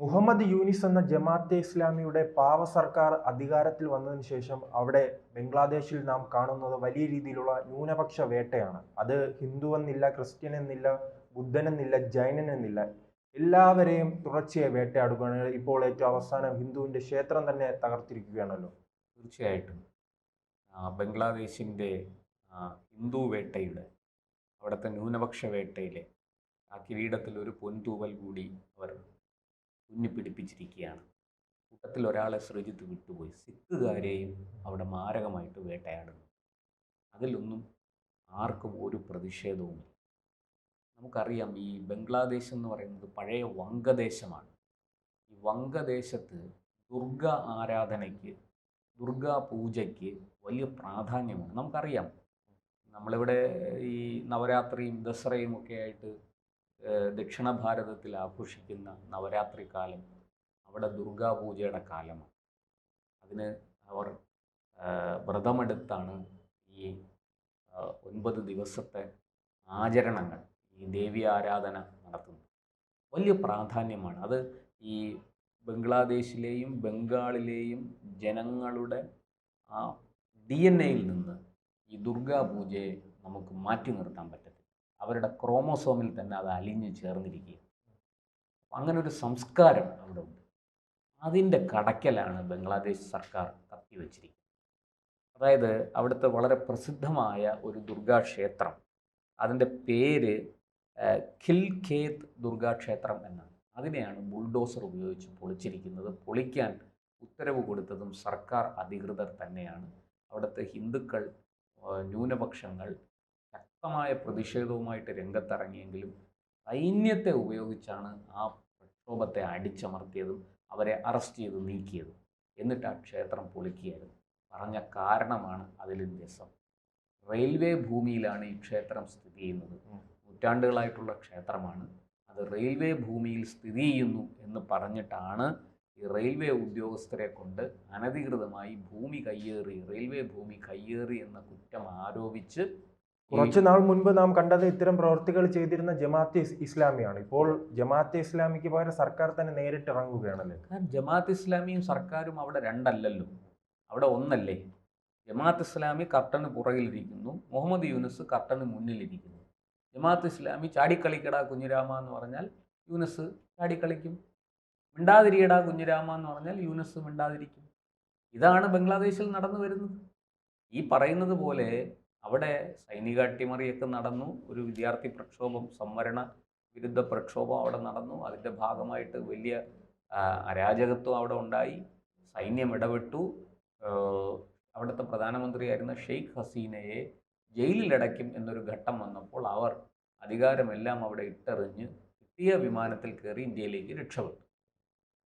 മുഹമ്മദ് യൂനിസ് എന്ന ജമാഅത്തെ ഇസ്ലാമിയുടെ പാവ സർക്കാർ അധികാരത്തിൽ വന്നതിന് ശേഷം അവിടെ ബംഗ്ലാദേശിൽ നാം കാണുന്നത് വലിയ രീതിയിലുള്ള ന്യൂനപക്ഷ വേട്ടയാണ്. അത് ഹിന്ദു എന്നില്ല, ക്രിസ്ത്യൻ എന്നില്ല, ബുദ്ധൻ എന്നില്ല, ജൈനൻ എന്നില്ല, എല്ലാവരെയും തുടർച്ചയായി വേട്ടയാടുകയാണ്. ഇപ്പോൾ ഏറ്റവും അവസാനം ഹിന്ദുവിന്റെ ക്ഷേത്രം തന്നെ തകർത്തിരിക്കുകയാണല്ലോ. തീർച്ചയായിട്ടും ബംഗ്ലാദേശിൻ്റെ ഹിന്ദു വേട്ടയുടെ അവിടുത്തെ ന്യൂനപക്ഷ വേട്ടയിലെ ആ കിരീടത്തിൽ ഒരു പൊൻതൂവൽ കൂടി അവർ തുന്നിപ്പിടിപ്പിച്ചിരിക്കുകയാണ്. കൂട്ടത്തിൽ ഒരാളെ ശ്രീജിത്ത് വിട്ടുപോയി. സിഖുകാരെയും അവിടെ മാരകമായിട്ട് വേട്ടയാടുന്നു. അതിലൊന്നും ആർക്കും ഒരു പ്രതിഷേധവുമില്ല. നമുക്കറിയാം, ഈ ബംഗ്ലാദേശ് എന്ന് പറയുന്നത് പഴയ വംഗദേശമാണ്. ഈ വംഗദേശത്ത് ദുർഗ ആരാധനയ്ക്ക്, ദുർഗാ പൂജയ്ക്ക് വലിയ പ്രാധാന്യമാണ്. നമുക്കറിയാം, നമ്മളിവിടെ ഈ നവരാത്രിയും ദസറയും ഒക്കെ ആയിട്ട് ദക്ഷിണ ഭാരതത്തിൽ ആഘോഷിക്കുന്ന നവരാത്രി കാലം അവിടെ ദുർഗാപൂജയുടെ കാലമാണ്. അതിന് അവർ വ്രതമെടുത്താണ് ഈ 9 ദിവസത്തെ ആചരണങ്ങൾ, ഈ ദേവി ആരാധന നടത്തുന്നത്. വലിയ പ്രാധാന്യമാണ് അത്. ഈ ബംഗ്ലാദേശിലെയും ബംഗാളിലെയും ജനങ്ങളുടെ ആ DNA-യിൽ നിന്ന് ഈ ദുർഗാപൂജയെ നമുക്ക് മാറ്റി നിർത്താൻ പറ്റത്തില്ല. അവരുടെ ക്രോമോസോമിൽ തന്നെ അത് അലിഞ്ഞു ചേർന്നിരിക്കുക. അങ്ങനെ ഒരു സംസ്കാരം അവിടെ ഉണ്ട്. അതിൻ്റെ കടക്കലാണ് ബംഗ്ലാദേശ് സർക്കാർ കത്തിവെച്ചിരിക്കുന്നത്. അതായത് അവിടുത്തെ വളരെ പ്രസിദ്ധമായ ഒരു ദുർഗാക്ഷേത്രം, അതിൻ്റെ പേര് ഖിൽഖേത് ദുർഗാക്ഷേത്രം എന്നാണ്. അതിനെയാണ് ബുൾഡോസർ ഉപയോഗിച്ച് പൊളിച്ചിരിക്കുന്നത്. പൊളിക്കാൻ ഉത്തരവ് കൊടുത്തതും സർക്കാർ അധികൃതർ തന്നെയാണ്. അവിടുത്തെ ഹിന്ദുക്കൾ, ന്യൂനപക്ഷങ്ങൾ ശക്തമായ പ്രതിഷേധവുമായിട്ട് രംഗത്തിറങ്ങിയെങ്കിലും സൈന്യത്തെ ഉപയോഗിച്ചാണ് ആ പ്രക്ഷോഭത്തെ അടിച്ചമർത്തിയതും അവരെ അറസ്റ്റ് ചെയ്ത് നീക്കിയതും. എന്നിട്ട് ആ ക്ഷേത്രം പൊളിക്കുകയായിരുന്നു. പറഞ്ഞ കാരണമാണ് അതിലും രസം. റെയിൽവേ ഭൂമിയിലാണ് ഈ ക്ഷേത്രം സ്ഥിതി ചെയ്യുന്നത്. നൂറ്റാണ്ടുകളായിട്ടുള്ള ക്ഷേത്രമാണ്. അത് റെയിൽവേ ഭൂമിയിൽ സ്ഥിതി ചെയ്യുന്നു എന്ന് പറഞ്ഞിട്ടാണ് ഈ റെയിൽവേ ഉദ്യോഗസ്ഥരെ കൊണ്ട് അനധികൃതമായി ഭൂമി കയ്യേറി, റെയിൽവേ ഭൂമി കയ്യേറി എന്ന കുറ്റം ആരോപിച്ച്. കുറച്ചു നാൾ മുൻപ് നാം കണ്ടത് ഇത്തരം പ്രവർത്തികൾ ചെയ്തിരുന്ന ജമാഅത്തെ ഇസ്ലാമിയാണ്. ഇപ്പോൾ ജമാഅത്തെ ഇസ്ലാമിക്ക് പകരം സർക്കാർ തന്നെ നേരിട്ട് ഇറങ്ങുകയാണല്ലേ. കാരണം ജമാഅത്ത് ഇസ്ലാമിയും സർക്കാരും അവിടെ രണ്ടല്ലല്ലോ, അവിടെ ഒന്നല്ലേ. ജമാഅത്ത് ഇസ്ലാമി കർട്ടന് പുറകിലിരിക്കുന്നു, മുഹമ്മദ് യൂനിസ് കർട്ടന് മുന്നിലിരിക്കുന്നു. ജമാഅത്ത് ഇസ്ലാമി ചാടിക്കളിക്കടാ കുഞ്ഞിരാമ എന്ന് പറഞ്ഞാൽ യൂനിസ് ചാടിക്കളിക്കും, മിണ്ടാതിരിയടാ കുഞ്ഞിരാമ എന്ന് പറഞ്ഞാൽ യൂനിസ് മിണ്ടാതിരിക്കും. ഇതാണ് ബംഗ്ലാദേശിൽ നടന്നു വരുന്നത്. ഈ പറയുന്നത് പോലെ അവിടെ സൈനിക അട്ടിമറിയൊക്കെ നടന്നു. ഒരു വിദ്യാർത്ഥി പ്രക്ഷോഭം, സംവരണ വിരുദ്ധ പ്രക്ഷോഭം അവിടെ നടന്നു. അതിൻ്റെ ഭാഗമായിട്ട് വലിയ അരാജകത്വം അവിടെ ഉണ്ടായി. സൈന്യം ഇടപെട്ടു. അവിടുത്തെ പ്രധാനമന്ത്രിയായിരുന്ന ഷെയ്ഖ് ഹസീനയെ ജയിലിലടയ്ക്കും എന്നൊരു ഘട്ടം വന്നപ്പോൾ അവർ അധികാരമെല്ലാം അവിടെ ഇട്ടെറിഞ്ഞ് കിട്ടിയ വിമാനത്തിൽ കയറി ഇന്ത്യയിലേക്ക് രക്ഷപ്പെട്ടു.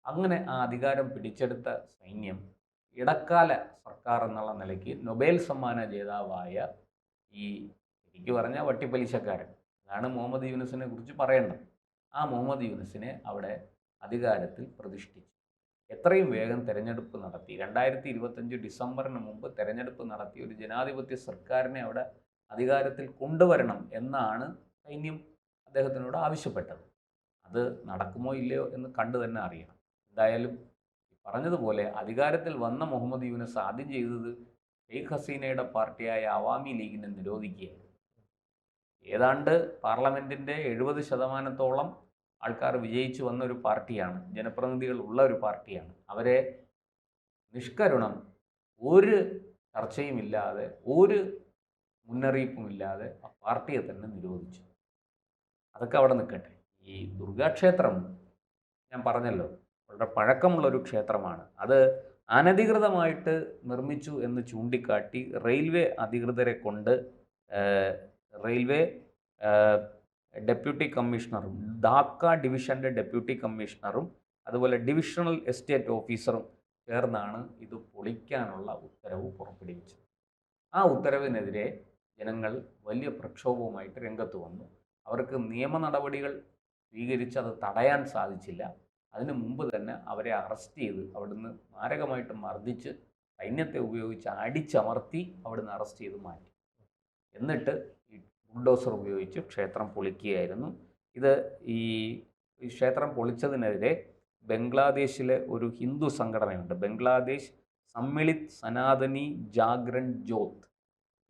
അങ്ങനെ ആ അധികാരം പിടിച്ചെടുത്ത സൈന്യം ഇടക്കാല സർക്കാർ എന്നുള്ള നിലയ്ക്ക് നൊബേൽ സമ്മാന ജേതാവായ ഈ, എനിക്ക് പറഞ്ഞാൽ വട്ടിപ്പലിശക്കാരൻ, അതാണ് മുഹമ്മദ് യൂനിസിനെ കുറിച്ച് പറയേണ്ടത്. ആ മുഹമ്മദ് യൂനിസിനെ അവിടെ അധികാരത്തിൽ പ്രതിഷ്ഠിച്ചു. എത്രയും വേഗം തെരഞ്ഞെടുപ്പ് നടത്തി. 2025 ഡിസംബറിന് മുമ്പ് തെരഞ്ഞെടുപ്പ് നടത്തി ഒരു ജനാധിപത്യ സർക്കാരിനെ അവിടെ അധികാരത്തിൽ കൊണ്ടുവരണം എന്നാണ് സൈന്യം അദ്ദേഹത്തിനോട് ആവശ്യപ്പെട്ടത്. അത് നടക്കുമോ ഇല്ലയോ എന്ന് കണ്ടു തന്നെ അറിയണം. എന്തായാലും പറഞ്ഞതുപോലെ അധികാരത്തിൽ വന്ന മുഹമ്മദ് യൂനിസ് ആദ്യം ചെയ്തത് ഷെയ്ഖ് ഹസീനയുടെ പാർട്ടിയായ അവാമി ലീഗിനെ നിരോധിക്കുകയായിരുന്നു. ഏതാണ്ട് പാർലമെൻറ്റിൻ്റെ 70% ആൾക്കാർ വിജയിച്ചു വന്ന ഒരു പാർട്ടിയാണ്, ജനപ്രതിനിധികൾ ഉള്ള ഒരു പാർട്ടിയാണ്. അവരെ നിഷ്കരുണം ഒരു ചർച്ചയുമില്ലാതെ, ഒരു മുന്നറിയിപ്പുമില്ലാതെ ആ പാർട്ടിയെ തന്നെ നിരോധിച്ചു. അതൊക്കെ അവിടെ നിൽക്കട്ടെ. ഈ ദുർഗാക്ഷേത്രം ഞാൻ പറഞ്ഞല്ലോ, വളരെ പഴക്കമുള്ളൊരു ക്ഷേത്രമാണ്. അത് അനധികൃതമായിട്ട് നിർമ്മിച്ചു എന്ന് ചൂണ്ടിക്കാട്ടി റെയിൽവേ അധികൃതരെ കൊണ്ട് റെയിൽവേ ഡെപ്യൂട്ടി കമ്മീഷണറും, ധാക്ക ഡിവിഷൻ്റെ ഡെപ്യൂട്ടി കമ്മീഷണറും, അതുപോലെ ഡിവിഷണൽ എസ്റ്റേറ്റ് ഓഫീസറും ചേർന്നാണ് ഇത് പൊളിക്കാനുള്ള ഉത്തരവ് പുറപ്പെടുവിച്ചത്. ആ ഉത്തരവിനെതിരെ ജനങ്ങൾ വലിയ പ്രക്ഷോഭവുമായിട്ട് രംഗത്ത് വന്നു. അവർക്ക് നിയമ നടപടികൾ സ്വീകരിച്ച് അത് തടയാൻ സാധിച്ചില്ല. അതിനു മുമ്പ് തന്നെ അവരെ അറസ്റ്റ് ചെയ്ത് അവിടുന്ന് മാരകമായിട്ട് മർദ്ദിച്ച് സൈന്യത്തെ ഉപയോഗിച്ച് അടിച്ചമർത്തി അവിടുന്ന് അറസ്റ്റ് ചെയ്ത് മാറ്റി. എന്നിട്ട് ഈ ബുൾഡോസർ ഉപയോഗിച്ച് ക്ഷേത്രം പൊളിക്കുകയായിരുന്നു. ഇത് ഈ ക്ഷേത്രം പൊളിച്ചതിനെതിരെ ബംഗ്ലാദേശിലെ ഒരു ഹിന്ദു സംഘടനയുണ്ട്, ബംഗ്ലാദേശ് സമ്മിളിത് സനാതനി ജാഗ്രൺ ജ്യോത്.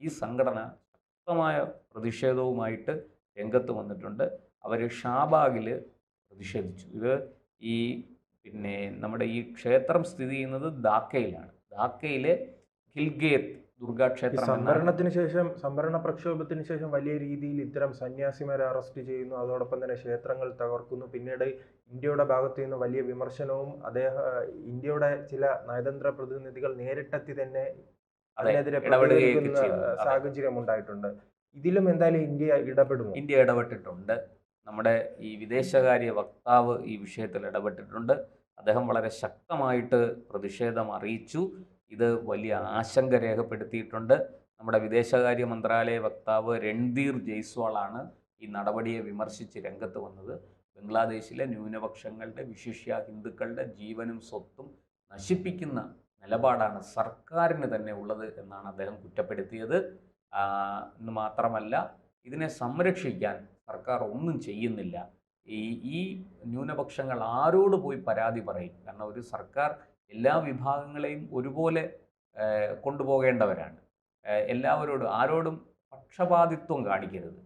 ഈ സംഘടന ശക്തമായ പ്രതിഷേധവുമായിട്ട് രംഗത്ത് വന്നിട്ടുണ്ട്. അവർ ഷാബാഗിൽ പ്രതിഷേധിച്ചു. ഇത് ഈ പിന്നെ നമ്മുടെ ഈ ക്ഷേത്രം സ്ഥിതി ചെയ്യുന്നത് ധാക്കയിലാണ്. ധാക്കയിലെ ഗിൽഗേത്ത് ദുർഗാ ഈ ക്ഷേത്രം സംവരണ പ്രക്ഷോഭത്തിന് ശേഷം വലിയ രീതിയിൽ ഇത്തരം സന്യാസിമാരെ അറസ്റ്റ് ചെയ്യുന്നു, അതോടൊപ്പം തന്നെ ക്ഷേത്രങ്ങൾ തകർക്കുന്നു. പിന്നീട് ഇന്ത്യയുടെ ഭാഗത്തു നിന്ന് വലിയ വിമർശനവും ഇന്ത്യയുടെ ചില നയതന്ത്ര പ്രതിനിധികൾ നേരിട്ടെത്തി തന്നെ അതിനെതിരെ ഇടപെടുകയൊക്കെ പ്രതികരിക്കുന്ന ചെയ്തു. സാഹചര്യം ഉണ്ടായിട്ടുണ്ട്. ഇതിലും എന്തായാലും ഇന്ത്യ ഇടപെടുമോ? ഇന്ത്യ ഇടപെട്ടിട്ടുണ്ട്. നമ്മുടെ ഈ വിദേശകാര്യ വക്താവ് ഈ വിഷയത്തിൽ ഇടപെട്ടിട്ടുണ്ട്. അദ്ദേഹം വളരെ ശക്തമായിട്ട് പ്രതിഷേധം അറിയിച്ചു. ഇത് വലിയ ആശങ്ക രേഖപ്പെടുത്തിയിട്ടുണ്ട്. നമ്മുടെ വിദേശകാര്യ മന്ത്രാലയ വക്താവ് രൺധീർ ജയ്സ്വാളാണ് ഈ നടപടിയെ വിമർശിച്ച് രംഗത്ത് വന്നത്. ബംഗ്ലാദേശിലെ ന്യൂനപക്ഷങ്ങളുടെ, വിശിഷ്യ ഹിന്ദുക്കളുടെ ജീവനും സ്വത്തും നശിപ്പിക്കുന്ന നിലപാടാണ് സർക്കാരിന് തന്നെ ഉള്ളത് എന്നാണ് അദ്ദേഹം കുറ്റപ്പെടുത്തിയത്. എന്ന് മാത്രമല്ല, ഇതിനെ സംരക്ഷിക്കാൻ സർക്കാർ ഒന്നും ചെയ്യുന്നില്ല. ഈ ന്യൂനപക്ഷങ്ങൾ ആരോട് പോയി പരാതി പറയും? കാരണം ഒരു സർക്കാർ എല്ലാ വിഭാഗങ്ങളെയും ഒരുപോലെ കൊണ്ടുപോകേണ്ടവരാണ്. ആരോടും പക്ഷപാതിത്വം കാണിക്കരുത്.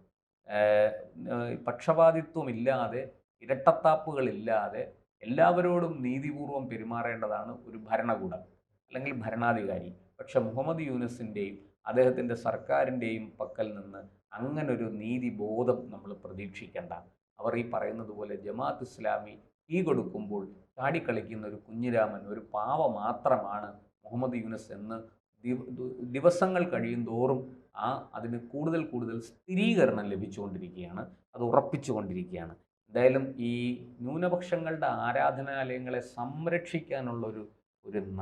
പക്ഷപാതിത്വമില്ലാതെ, ഇരട്ടത്താപ്പുകളില്ലാതെ എല്ലാവരോടും നീതിപൂർവം പെരുമാറേണ്ടതാണ് ഒരു ഭരണകൂടം അല്ലെങ്കിൽ ഭരണാധികാരി. പക്ഷെ മുഹമ്മദ് യൂനുസിൻ്റെയും അദ്ദേഹത്തിൻ്റെ സർക്കാരിൻ്റെയും പക്കൽ നിന്ന് അങ്ങനൊരു നീതിബോധം നമ്മൾ പ്രതീക്ഷിക്കേണ്ട. അവർ ഈ പറയുന്നത് പോലെ ജമാഅത്ത് ഇസ്ലാമി തീ കൊടുക്കുമ്പോൾ ചാടിക്കളിക്കുന്ന ഒരു കുഞ്ഞിരാമൻ, ഒരു പാവ മാത്രമാണ് മുഹമ്മദ് യൂനുസ് എന്ന് ദിവസങ്ങൾ കഴിയും തോറും അതിന് കൂടുതൽ സ്ഥിരീകരണം ലഭിച്ചുകൊണ്ടിരിക്കുകയാണ്, അത് ഉറപ്പിച്ചുകൊണ്ടിരിക്കുകയാണ്. എന്തായാലും ഈ ന്യൂനപക്ഷങ്ങളുടെ ആരാധനാലയങ്ങളെ സംരക്ഷിക്കാനുള്ളൊരു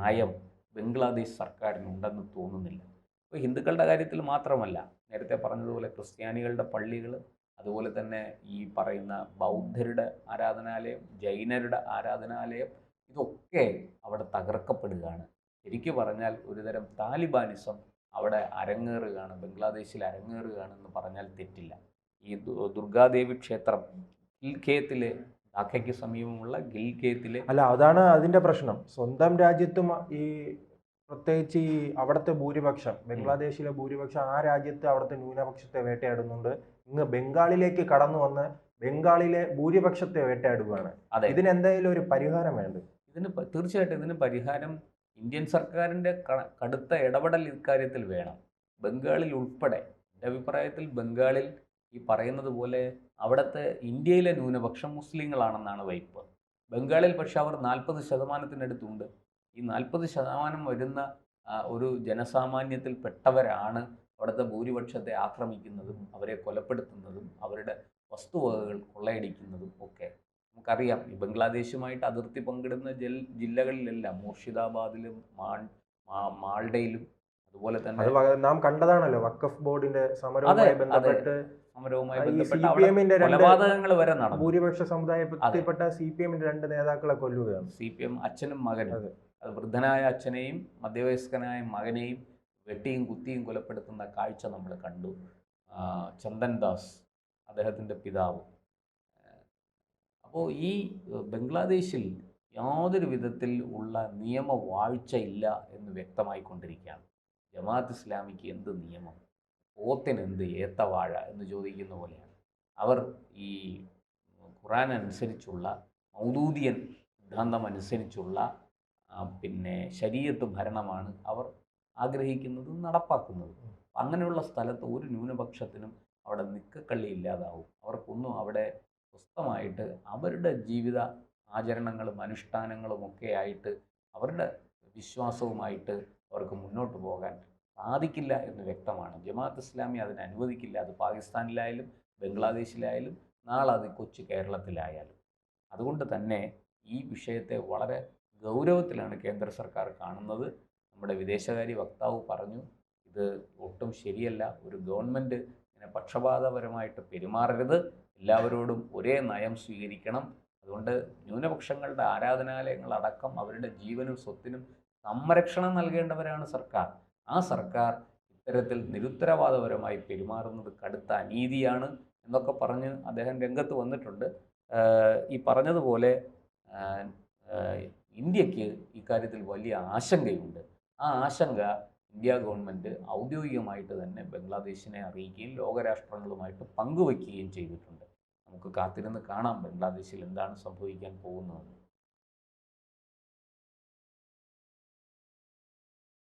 നയം ബംഗ്ലാദേശ് സർക്കാരിനുണ്ടെന്ന് തോന്നുന്നില്ല. ഇപ്പോൾ ഹിന്ദുക്കളുടെ കാര്യത്തിൽ മാത്രമല്ല, നേരത്തെ പറഞ്ഞതുപോലെ ക്രിസ്ത്യാനികളുടെ പള്ളികൾ, അതുപോലെ തന്നെ ഈ പറയുന്ന ബൗദ്ധരുടെ ആരാധനാലയം, ജൈനരുടെ ആരാധനാലയം, ഇതൊക്കെ അവിടെ തകർക്കപ്പെടുകയാണ്. ശരിക്കു പറഞ്ഞാൽ ഒരുതരം താലിബാനിസം അവിടെ അരങ്ങേറുകയാണ്, ബംഗ്ലാദേശിൽ അരങ്ങേറുകയാണെന്ന് പറഞ്ഞാൽ തെറ്റില്ല. ഈ ദുർഗാദേവി ക്ഷേത്രം ഗിൽഗേത്തിലെ, ധാക്കയ്ക്ക് സമീപമുള്ള ഗിൽഗേത്തിലെ, അതാണ് അതിന്റെ പ്രശ്നം. സ്വന്തം രാജ്യത്തും ഈ പ്രത്യേകിച്ച് ഈ അവിടുത്തെ ഭൂരിപക്ഷം, ബംഗ്ലാദേശിലെ ഭൂരിപക്ഷം ആ രാജ്യത്ത് അവിടുത്തെ ന്യൂനപക്ഷത്തെ വേട്ടയാടുന്നുണ്ട്. ഇന്ന് ബംഗാളിലേക്ക് കടന്നു വന്ന് ബംഗാളിലെ ഭൂരിപക്ഷത്തെ വേട്ടയാടുകയാണ്. ഇതിനെന്തായാലും ഒരു പരിഹാരം വേണ്ട. തീർച്ചയായിട്ടും ഇതിന് പരിഹാരം ഇന്ത്യൻ സർക്കാരിൻ്റെ കടുത്ത ഇടപെടൽ ഇക്കാര്യത്തിൽ വേണം. ബംഗാളിൽ ഉൾപ്പെടെ, എൻ്റെ അഭിപ്രായത്തിൽ ബംഗാളിൽ ഈ പറയുന്നത് പോലെ അവിടുത്തെ ഇന്ത്യയിലെ ന്യൂനപക്ഷം മുസ്ലിങ്ങളാണെന്നാണ് വയ്പ്. ബംഗാളിൽ പക്ഷെ അവർ 40%-ത്തിനടുത്തുണ്ട്. ഈ 40% വരുന്ന ഒരു ജനസാമാന്യത്തിൽ പെട്ടവരാണ് അവിടുത്തെ ഭൂരിപക്ഷത്തെ ആക്രമിക്കുന്നതും അവരെ കൊലപ്പെടുത്തുന്നതും അവരുടെ വസ്തുവകകൾ കൊള്ളയടിക്കുന്നതും ഒക്കെ. നമുക്കറിയാം, ഈ ബംഗ്ലാദേശുമായിട്ട് അതിർത്തി പങ്കിടുന്ന ജില്ലകളിലെല്ലാം, മുർഷിദാബാദിലും മാൾഡയിലും, അതുപോലെ തന്നെ നാം കണ്ടതാണല്ലോ വഖഫ് ബോർഡിന്റെ സമരവുമായി ബന്ധപ്പെട്ട് കൊലപാതകങ്ങൾ വരെ നടന്നു. ഭൂരിപക്ഷ സമുദായത്തിൽപ്പെട്ട CPM-ന്റെ 2 നേതാക്കളെ കൊല്ലുകയാണ്. CPM അച്ഛനും മകനും, അത് വൃദ്ധനായ അച്ഛനെയും മധ്യവയസ്കനായ മകനെയും വെട്ടിയും കുത്തിയും കൊലപ്പെടുത്തുന്ന കാഴ്ച നമ്മൾ കണ്ടു. ചന്ദൻ ദാസ്, അദ്ദേഹത്തിൻ്റെ പിതാവ്. അപ്പോൾ ഈ ബംഗ്ലാദേശിൽ യാതൊരു വിധത്തിൽ ഉള്ള നിയമവാഴ്ചയില്ല എന്ന് വ്യക്തമായിക്കൊണ്ടിരിക്കുകയാണ്. ജമാഅത്ത് ഇസ്ലാമിക്ക് എന്ത് നിയമം, പോത്തിന് എന്ത് ഏത്തവാഴ എന്ന് ചോദിക്കുന്ന പോലെയാണ്. അവർ ഈ ഖുർആൻ അനുസരിച്ചുള്ള, മൗദൂദിയൻ സിദ്ധാന്തം അനുസരിച്ചുള്ള പിന്നെ ശരീഅത്ത് ഭരണമാണ് അവർ ആഗ്രഹിക്കുന്നതും നടപ്പാക്കുന്നതും. അങ്ങനെയുള്ള സ്ഥലത്ത് ഒരു ന്യൂനപക്ഷത്തിനും അവിടെ നിക്കക്കള്ളി ഇല്ലാതാവും. അവർക്കൊന്നും അവിടെ സ്വസ്ഥമായിട്ട് അവരുടെ ജീവിത ആചരണങ്ങളും അനുഷ്ഠാനങ്ങളും ഒക്കെ ആയിട്ട്, അവരുടെ വിശ്വാസവുമായിട്ട് അവർക്ക് മുന്നോട്ട് പോകാൻ സാധിക്കില്ല എന്ന് വ്യക്തമാണ്. ജമാഅത്ത് ഇസ്ലാമി അതിനെ അനുവദിക്കില്ല. അത് പാകിസ്ഥാനിലായാലും ബംഗ്ലാദേശിലായാലും നാളെ അത് കൊച്ചു കേരളത്തിലായാലും. അതുകൊണ്ട് തന്നെ ഈ വിഷയത്തെ വളരെ ഗൗരവത്തിലാണ് കേന്ദ്ര സർക്കാർ കാണുന്നത്. നമ്മുടെ വിദേശകാര്യ വക്താവ് പറഞ്ഞു, ഇത് ഒട്ടും ശരിയല്ല. ഒരു ഗവൺമെൻറ് ഇങ്ങനെ പക്ഷപാതപരമായിട്ട് പെരുമാറരുത്, എല്ലാവരോടും ഒരേ നയം സ്വീകരിക്കണം. അതുകൊണ്ട് ന്യൂനപക്ഷങ്ങളുടെ ആരാധനാലയങ്ങളടക്കം അവരുടെ ജീവനും സ്വത്തിനും സംരക്ഷണം നൽകേണ്ടവരാണ് സർക്കാർ. ആ സർക്കാർ ഇത്തരത്തിൽ നിരുത്തരവാദപരമായി പെരുമാറുന്നത് കടുത്ത അനീതിയാണ് എന്നൊക്കെ പറഞ്ഞ് അദ്ദേഹം രംഗത്ത് വന്നിട്ടുണ്ട്. ഈ പറഞ്ഞതുപോലെ ഇന്ത്യക്ക് ഇക്കാര്യത്തിൽ വലിയ ആശങ്കയുണ്ട്. ആ ആശങ്ക ഇന്ത്യ ഗവൺമെൻറ് ഔദ്യോഗികമായിട്ട് തന്നെ ബംഗ്ലാദേശിനെ അറിയിക്കുകയും ലോകരാഷ്ട്രങ്ങളുമായിട്ട് പങ്കുവയ്ക്കുകയും ചെയ്തിട്ടുണ്ട്. നമുക്ക് കാത്തിരുന്ന് കാണാം ബംഗ്ലാദേശിൽ എന്താണ് സംഭവിക്കാൻ പോകുന്നതെന്ന്.